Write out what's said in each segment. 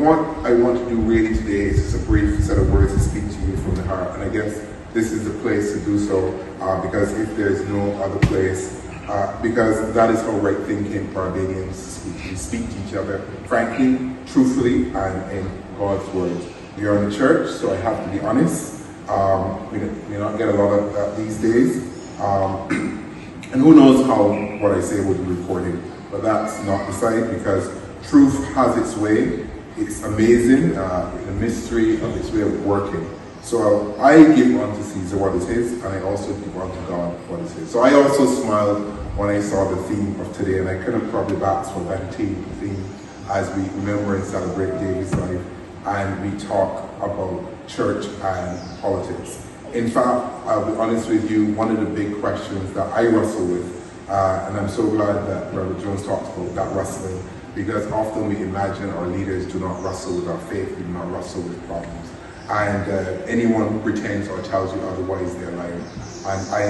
what I want to do really today is just a brief set of words to speak to you from the heart. And I guess this is the place to do so, because if there's no other place, because that is how right thinking Barbadians speak. We speak to each other frankly, truthfully, and in God's word. We are in the church, so I have to be honest. We may not get a lot of that these days. And who knows how what I say will be recorded. But that's not beside, because truth has its way. It's amazing, the mystery of its way of working. So I give unto Caesar what is his, and I also give unto God what is his. So I also smiled when I saw the theme of today, and I could have probably asked for that theme as we remember and celebrate David's life, and we talk about church and politics. In fact, I'll be honest with you, one of the big questions that I wrestle with, and I'm so glad that Brother Jones talked about that wrestling, because often we imagine our leaders do not wrestle with our faith, we do not wrestle with problems. And anyone who pretends or tells you otherwise, they're lying. And I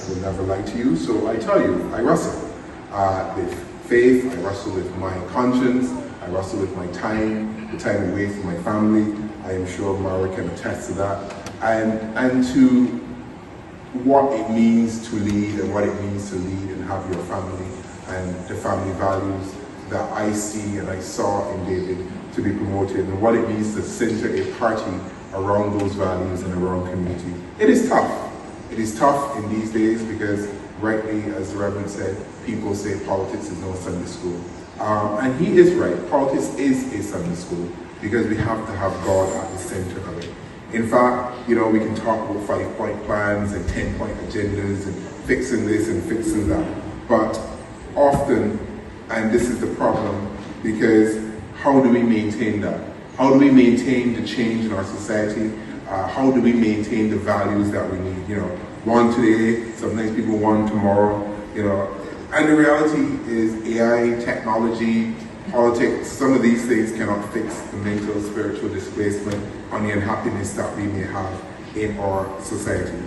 will never lie to you, so I tell you, I wrestle with faith, I wrestle with my conscience, I wrestle with my time, the time away from my family. I am sure Mara can attest to that. And to what it means to lead and what it means to lead and have your family and the family values that I see and I saw in David to be promoted, and what it means to center a party around those values and around community. It is tough. It is tough in these days because rightly, as the Reverend said, people say politics is no Sunday school. And he is right. Politics is a Sunday school because we have to have God at the center of it. In fact, you know, we can talk about 5-point plans and 10-point agendas and fixing this and fixing that. But often, and this is the problem, because how do we maintain that? How do we maintain the change in our society? How do we maintain the values that we need? You know, one today, sometimes people want tomorrow, you know. And the reality is AI, technology, politics, some of these things cannot fix the mental, spiritual displacement and the unhappiness that we may have in our society.